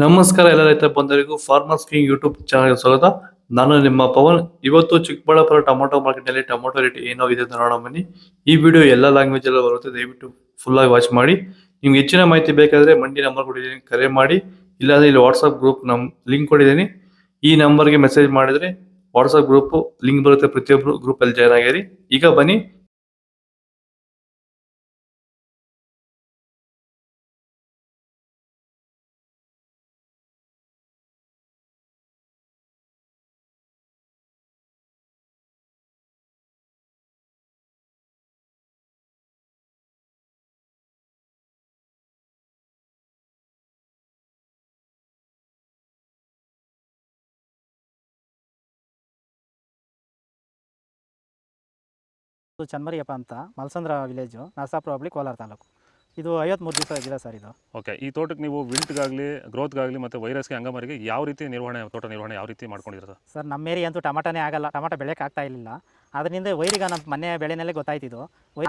ನಮಸ್ಕಾರ ಎಲ್ಲ ರೈತ ಬಂಧುಗಳಿಗೂ ಫಾರ್ಮರ್ಸ್ ಕಿಂಗ್ ಯೂಟ್ಯೂಬ್ ಚಾನಲ್ಗೆ ಸ್ವಾಗತ. ನಾನು ನಿಮ್ಮ ಪವನ್. ಇವತ್ತು ಚಿಕ್ಕಬಳ್ಳಾಪುರ ಟೊಮೊಟೊ ಮಾರ್ಕೆಟ್ ನಲ್ಲಿ ಟೊಮೊಟೊ ರೇಟ್ ಏನೋ ಇದೆ ಅಂತ ನೋಡೋಣ ಬನ್ನಿ. ಈ ವಿಡಿಯೋ ಎಲ್ಲ ಲ್ಯಾಂಗ್ವೇಜ್ ಎಲ್ಲ ಬರುತ್ತೆ, ದಯವಿಟ್ಟು ಫುಲ್ ಆಗಿ ವಾಚ್ ಮಾಡಿ. ನಿಮ್ಗೆ ಹೆಚ್ಚಿನ ಮಾಹಿತಿ ಬೇಕಾದ್ರೆ ಮಂಡಿ ನಂಬರ್ ಕೊಟ್ಟಿದ್ದೀನಿ, ಕರೆ ಮಾಡಿ. ಇಲ್ಲಾಂದ್ರೆ ಇಲ್ಲಿ ವಾಟ್ಸ್ಆಪ್ ಗ್ರೂಪ್ ಲಿಂಕ್ ಕೊಟ್ಟಿದ್ದೀನಿ, ಈ ನಂಬರ್ಗೆ ಮೆಸೇಜ್ ಮಾಡಿದ್ರೆ ವಾಟ್ಸ್ಆಪ್ ಗ್ರೂಪ್ ಲಿಂಕ್ ಬರುತ್ತೆ, ಪ್ರತಿಯೊಬ್ಬರು ಗ್ರೂಪ್ ಅಲ್ಲಿ ಜಾಯ್ನ್ ಆಗಿರಿ. ಈಗ ಬನ್ನಿ. ಇದು ಚನ್ಮರಿಯಪ್ಪ ಅಂತ, ಮಲ್ಸಂದ್ರ ವಿಲೇಜು, ನರಸಾಪುರ ಹೋಬಳಿ, ಕೋಲಾರ ತಾಲೂಕು. ಇದು 53 ದಿವಸ ಗಿಡ ಸರ್ ಇದು. ಓಕೆ. ಈ ತೋಟಕ್ಕೆ ನೀವು ವಿಲ್ಟ್ಗಾಗಲಿ, ಗ್ರೋತ್ಗಾಗಲಿ ಮತ್ತು ವೈರಸ್ಗೆ, ಅಂಗಮಾರಿಗೆ ಯಾವ ರೀತಿ ತೋಟ ನಿರ್ವಹಣೆ ಯಾವ ರೀತಿ ಮಾಡ್ಕೊಂಡಿದ್ದೀರಾ ಸರ್? ಸರ್ ನಮ್ಮ ಏರಿಯಾ ಅಂತೂ ಟಮಾಟನೇ ಆಗಲ್ಲ, ಟಮಾಟ ಬೆಳೆಯೋಕೆ ಆಗ್ತಾ ಇರಲಿಲ್ಲ. ಅದರಿಂದ ವೈರಿಗೆ ನಮ್ಮ ಮನೆ ಬೆಳೆನಲ್ಲೇ ಗೊತ್ತಾಯ್ತಿದ್ದು.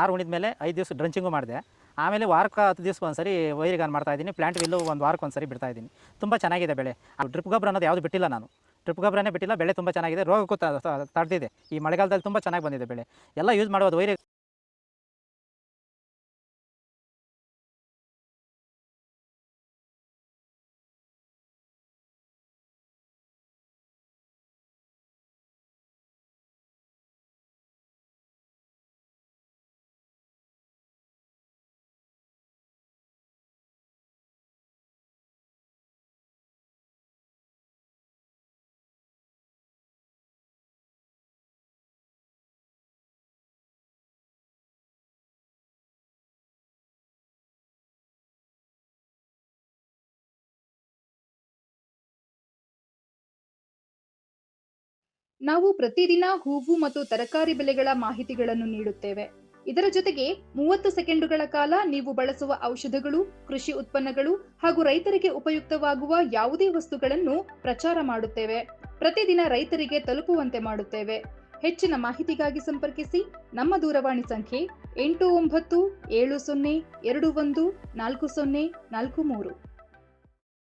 ಆರು ಉಣಿದ ಮೇಲೆ 5 ದಿವಸ ಡ್ರಂಚಿಂಗು ಮಾಡಿದೆ. ಆಮೇಲೆ ವಾರಕ್ಕೆ 10 ದಿವಸಕ್ಕೆ ಒಂದ್ಸರಿ ವೈರಿಗಾನ್ ಮಾಡ್ತಾಯಿದ್ದೀನಿ. ಪ್ಲಾಂಟ್ ವಿಲ್ಲು ಒಂದು ವಾರಕ್ಕೆ ಒಂದ್ಸರಿ ಬಿಡ್ತಾಯಿದ್ದೀನಿ. ತುಂಬ ಚೆನ್ನಾಗಿದೆ ಬೆಳೆ. ಡ್ರಿಪ್ ಗೊಬ್ಬರ ಅನ್ನೋದು ಯಾವುದು ಬಿಟ್ಟಿಲ್ಲ ನಾನು, ಡ್ರಿಪ್ ಗೊಬ್ಬರನೇ ಬಿಟ್ಟಿಲ್ಲ. ಬೆಳೆ ತುಂಬ ಚೆನ್ನಾಗಿದೆ, ರೋಗಕ್ಕೂ ತಡೆದಿದೆ. ಈ ಮಳೆಗಾಲದಲ್ಲಿ ತುಂಬ ಚೆನ್ನಾಗಿ ಬಂದಿದೆ ಬೆಳೆ. ಎಲ್ಲ ಯೂಸ್ ಮಾಡೋದು ವೈರಿ. ನಾವು ಪ್ರತಿದಿನ ಹೂವು ಮತ್ತು ತರಕಾರಿ ಬೆಲೆಗಳ ಮಾಹಿತಿಗಳನ್ನು ನೀಡುತ್ತೇವೆ. ಇದರ ಜೊತೆಗೆ 30 ಸೆಕೆಂಡುಗಳ ಕಾಲ ನೀವು ಬಳಸುವ ಔಷಧಗಳು, ಕೃಷಿ ಉತ್ಪನ್ನಗಳು ಹಾಗೂ ರೈತರಿಗೆ ಉಪಯುಕ್ತವಾಗುವ ಯಾವುದೇ ವಸ್ತುಗಳನ್ನು ಪ್ರಚಾರ ಮಾಡುತ್ತೇವೆ. ಪ್ರತಿದಿನ ರೈತರಿಗೆ ತಲುಪುವಂತೆ ಮಾಡುತ್ತೇವೆ. ಹೆಚ್ಚಿನ ಮಾಹಿತಿಗಾಗಿ ಸಂಪರ್ಕಿಸಿ. ನಮ್ಮ ದೂರವಾಣಿ ಸಂಖ್ಯೆ 8970214043.